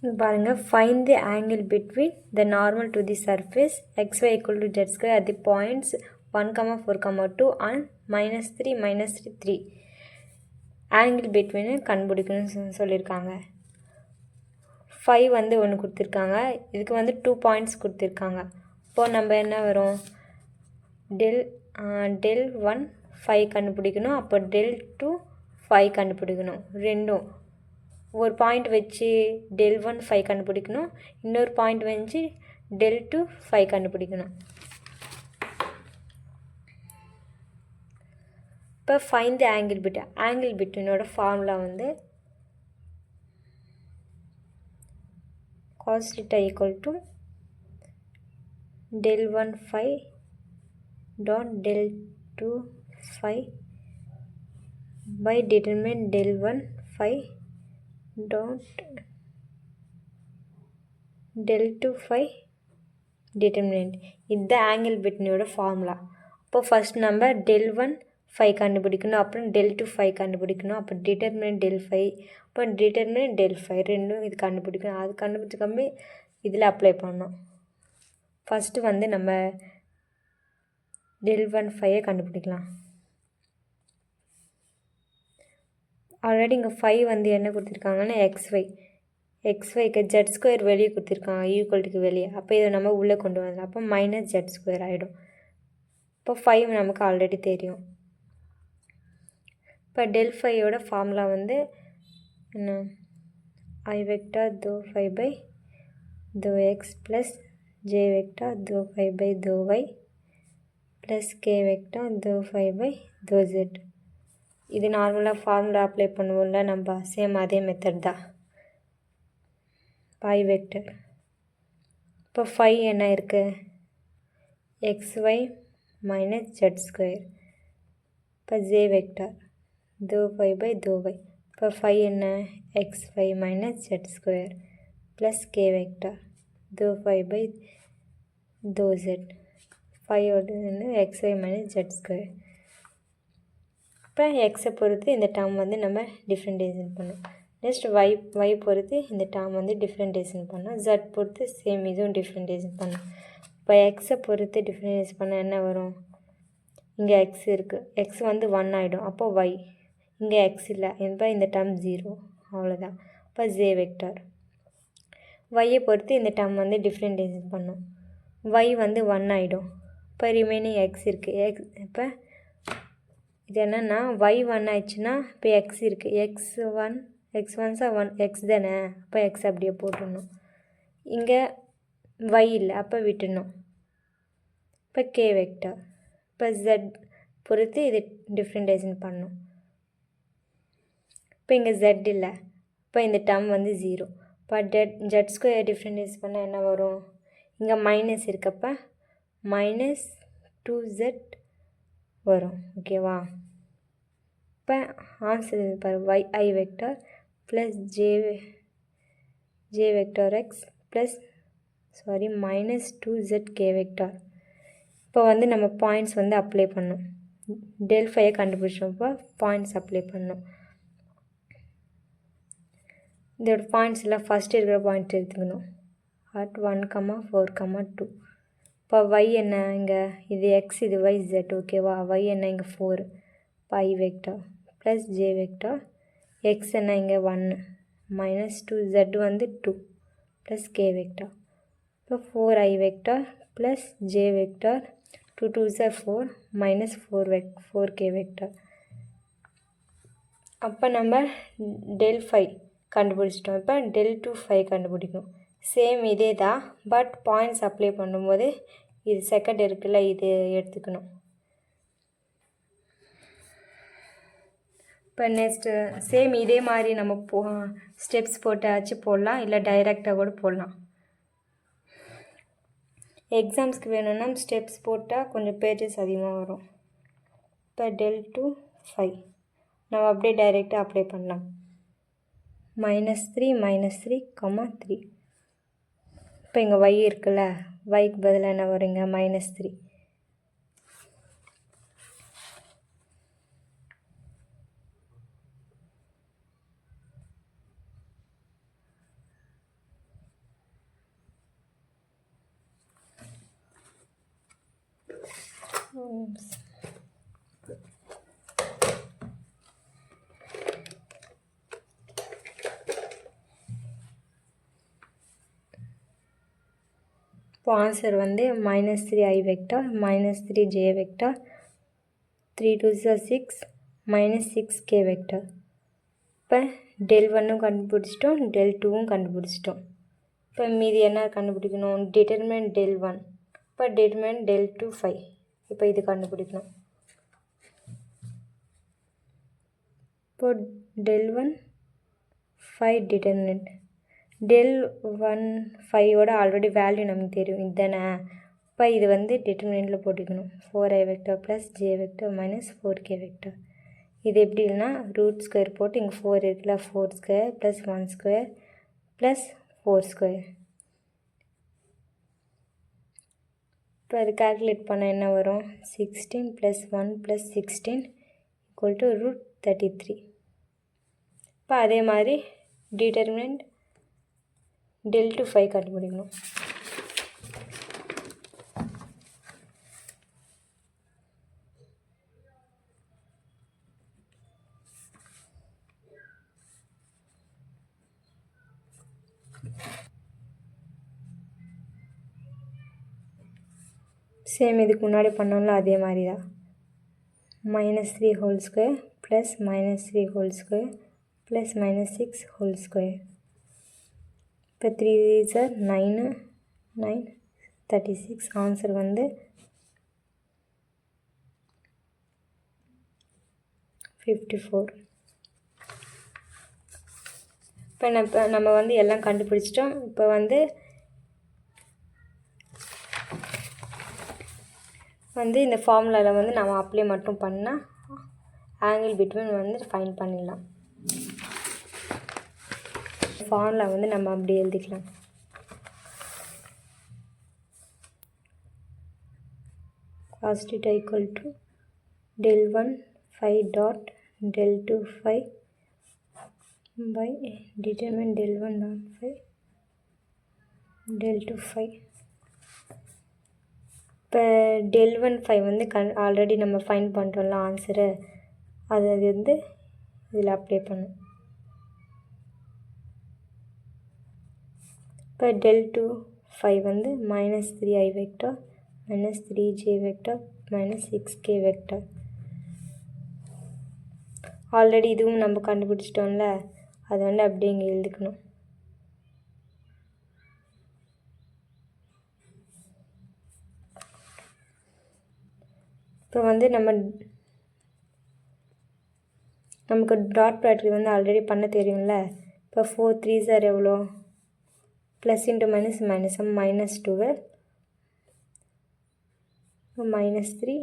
இங்கே பாருங்கள், find the angle between the normal to the surface xy equal to z square at the points 1, 4, 2 and -3, -3 angle பிட்வீனு கண்டுபிடிக்கணும்னு சொல்லியிருக்காங்க. 5 வந்து ஒன்று கொடுத்துருக்காங்க, இதுக்கு வந்து 2 பாயிண்ட்ஸ் கொடுத்துருக்காங்க. இப்போது நம்ம என்ன வரும், del 1 5 கண்டுபிடிக்கணும், அப்போ del 2 5 கண்டுபிடிக்கணும். ரெண்டும் ஒரு பாயிண்ட் வச்சு del 1 5 கண்டுபிடிக்கணும், இன்னொரு பாயிண்ட் வச்சு del 2 5 கண்டுபிடிக்கணும். இப்போ ஃபைண்ட் தி ஆங்கிள் பிட்வீனோட ஃபார்முலா வந்து cos theta equal to del 1 5 dot del 2 5 by determinant del 1 5 dot del 2 5 determinant. இதுதான் ஆங்கிள் பிட்வீனோட ஃபார்முலா. அப்போ ஃபஸ்ட் நம்ம del 1 5 கண்டுபிடிக்கணும், அப்புறம் del 2 5 கண்டுபிடிக்கணும், அப்புறம் determinant del 5, அப்புறம் determinant del 5 ரெண்டும் இது கண்டுபிடிக்கணும். அது கண்டுபிடிச்சிக்காம இதில் அப்ளை பண்ணணும். ஃபஸ்ட்டு வந்து நம்ம del 1 5 கண்டுபிடிக்கலாம். ஆல்ரெடி இங்கே 5 வந்து என்ன கொடுத்துருக்காங்கன்னா எக்ஸ்ஒய்க்கு ஜெட் ஸ்கொயர் வெளியே கொடுத்துருக்காங்க, ஈக்குவல்ட்டுக்கு வெளியே. அப்போ இதை நம்ம உள்ளே கொண்டு வரலாம், அப்போ மைனஸ் ஜெட் ஸ்கொயர் ஆகிடும். இப்போ 5 நமக்கு ஆல்ரெடி தெரியும். இப்போ del 5யோட ஃபார்முலா வந்து என்ன, I vector dou 5 by dou x plus j vector dou 5 by dou y plus k vector dou 5 by dou z. இது நார்மலாக ஃபார்முலா அப்ளை பண்ணுவோம்ல நம்ம, சேம் அதே மெத்தட் தான். I vector இப்போ 5 என்ன இருக்குது, xy minus z square. இப்போ j vector dou 5 by dou y. இப்போ 5 என்ன, xy minus z square plus k vector dou 5 by dou z. 5 xy minus z square. இப்போ எக்ஸை பொறுத்து இந்த டேர்ம் வந்து நம்ம டிஃப்ரெண்டேஷன் பண்ணோம். நெக்ஸ்ட் y பொறுத்து இந்த டேர்ம் வந்து டிஃப்ரெண்டேஷன் பண்ணோம். z பொறுத்து சேம் இதுவும் டிஃப்ரெண்டேஷன் பண்ணோம். இப்போ எக்ஸை பொறுத்து டிஃப்ரெண்டேஷன் பண்ண என்ன வரும், இங்கே எக்ஸ் இருக்குது, எக்ஸ் வந்து 1 ஆகிடும். அப்போது y, இங்கே எக்ஸ் இல்லை, இப்போ இந்த டேர்ம் 0, அவ்வளோதான். இப்போ ஜே வெக்டார் y பொறுத்து இந்த டேர்ம் வந்து டிஃப்ரெண்டேஷன் பண்ணோம். y வந்து 1 ஆகிடும். இப்போ ரிமைனிங் எக்ஸ் இருக்குது. இப்போ இது என்னென்னா y 1 ஆயிடுச்சுன்னா இப்போ எக்ஸ் இருக்குது, எக்ஸ் ஒன்ஸா 1 எக்ஸ் தானே, அப்போ எக்ஸ் அப்படியே போட்டுடணும். இங்கே y இல்லை, அப்போ விட்டுடணும். இப்போ கே வெக்டார், இப்போ z பொறுத்து இது டிஃப்ரெண்டேஷன் பண்ணணும். இப்போ இங்கே z இல்லை, இப்போ இந்த டேர்ம் வந்து 0. இப்போ ஜெட் ஸ்கொயர் டிஃப்ரெண்டேஷன் பண்ணால் என்ன வரும், இங்கே மைனஸ் இருக்கப்போ மைனஸ் 2z வரும். ஓகேவா. இப்போ ஆன்சர் பாரு, I vector plus J vector X plus minus 2z K vector. இப்போ வந்து நம்ம பாயிண்ட்ஸ் வந்து அப்ளை பண்ணோம். del 5 கண்டுபிடிச்சோம்ப்போ பாயிண்ட்ஸ் அப்ளை பண்ணோம். இதோட பாயிண்ட்ஸ் எல்லாம் ஃபஸ்ட்டு இருக்கிற பாயிண்ட் எடுத்துக்கணும். at 1, 4, 2. இப்போ y என்ன, இங்கே இது x, இது y, z. ஓகேவா. y என்ன இங்கே 4, இப்போ I vector plus J vector x என்ன இங்கே 1 மைனஸ் 2z வந்து 2 ப்ளஸ் கே வெக்டார். இப்போ 4I vector plus J vector 2 2s are 4 minus 4k vector. அப்போ நம்ம del 5 கண்டுபிடிச்சிட்டோம். இப்போ del 2 5 கண்டுபிடிக்கணும். சேம் இதே தான், பட் பாயிண்ட்ஸ் அப்ளை பண்ணும்போது இது செகண்ட் இருக்குல்ல, இது எடுத்துக்கணும். இப்போ நெக்ஸ்ட்டு சேம் இதே மாதிரி நம்ம ஸ்டெப்ஸ் போட்டாச்சு போடலாம், இல்லை டைரெக்டாக கூட போடலாம். எக்ஸாம்ஸ்க்கு வேணும்னா ஸ்டெப்ஸ் போட்டால் கொஞ்சம் பேஜஸ் அதிகமாக வரும். இப்போ del 2 5 நம்ம அப்படியே டைரெக்டாக அப்ளை பண்ணலாம். -3 -3, 3. இப்போ இங்கே y இருக்குல்ல, yக்கு பதிலாக என்ன வருங்க, -3. ohms. இப்போ ஆன்சர் வந்து -3i vector -3j vector 3 2s are 6 -6k vector. இப்போ del1 கண்டுபிடிச்சிட்டோம், del2 கண்டுபிடிச்சிட்டோம். இப்போ மீதி என்ன கண்டுபிடிக்கணும்? டிட்டர்மினன்ட் del1, இப்போ டிட்டர்மினன்ட் del2 5. இப்போ இது கண்டுபிடிக்கணும். இப்போ del1 5 determinant del1 5ஓட already value நமக்கு தெரியும் இதுதானே. இப்போ இது வந்து டிட்டர்மினன்ட்டில் போட்டுக்கணும். 4i vector plus j vector minus 4k vector. இது எப்படின்னா ரூட் ஸ்கொயர் போட்டு இங்கே 4 இருக்குல்ல, 4 square plus 1 square plus 4 square. இப்போ அது கால்குலேட் பண்ண என்ன வரும்? 16 ப்ளஸ் 1 ப்ளஸ் 16 ஈக்குவல் டு √33. இப்போ அதே மாதிரி டிட்டர்மினன்ட் del2 5 கண்டுபிடிக்கணும். சேம் இதுக்கு முன்னாடி பண்ணோம்ல அதே மாதிரி தான். -3 whole square plus -3 whole square plus -6 whole square. இப்போ 3 சார் 9 9 36. ஆன்சர் வந்து 54. இப்போ நம்ம வந்து எல்லாம் கண்டுபிடிச்சிட்டோம். இப்போ வந்து இந்த ஃபார்முலாவில் வந்து நம்ம அப்ளை மட்டும் பண்ணால் ஆங்கிள் பிட்வீன் வந்து ஃபைண்ட் பண்ணிடலாம். ஃபார்முலா வந்து நம்ம அப்படி எழுதிக்கலாம். cos theta equal to del1 5 dot del2 5 by determine del1 dot 5 del2 5. இப்போ del1 5 வந்து ஆல்ரெடி நம்ம ஃபைண்ட் பண்ணுறோம்ல ஆன்சரு, அது வந்து இதில் அப்ளை பண்ணும். இப்போ del2 5 வந்து -3i vector -3j vector -6k vector. Already இதுவும் நம்ம கண்டுபிடிச்சிட்டோம்ல, அதை வந்து அப்படியே இங்கே எழுதிக்கணும். இப்போ வந்து நமக்கு டாட் ப்ராடக்ட் வந்து ஆல்ரெடி பண்ண தெரியும்ல. இப்போ 4 3s are எவ்வளோ? Plus into minus minus -12 -3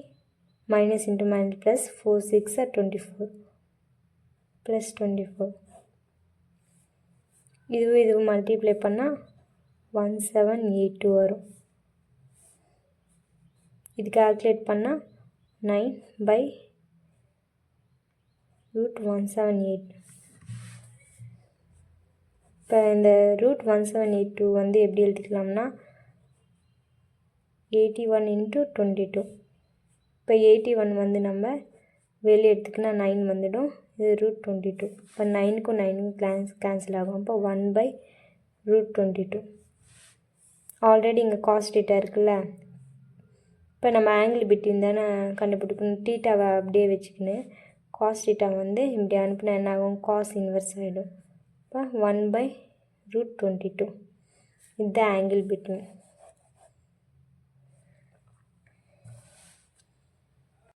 minus into minus plus 4 6 are 24 plus 24. இதுவும் மல்டிப்ளை பண்ணால் 1782 வரும். இது கால்குலேட் பண்ணால் 9/√178. இப்போ இந்த √1782 வந்து எப்படி எழுதிக்கலாம்னா 81 × 22. இப்போ 81 வந்து நம்ம வெளியே எடுத்துக்கினா 9 வந்துடும். இது √22. இப்போ 9க்கும் 9க்கும் கேன்சல் ஆகும். அப்போ 1/√22. ஆல்ரெடி இங்கே காஸ் டீட்டா இருக்குல்ல. இப்போ நம்ம ஆங்கிள் பிட்வீன் தானே கண்டுபிடிக்கணும். டீட்டாவை அப்படியே வச்சுக்கின்னு காஸ் டீட்டா வந்து இப்படி அனுப்புனா என்ன ஆகும்? காஸ் இன்வெர்ஸ் ஆகிடும். இப்போ 1/√22. இதுதான் ஆங்கிள் பிட்வீன்.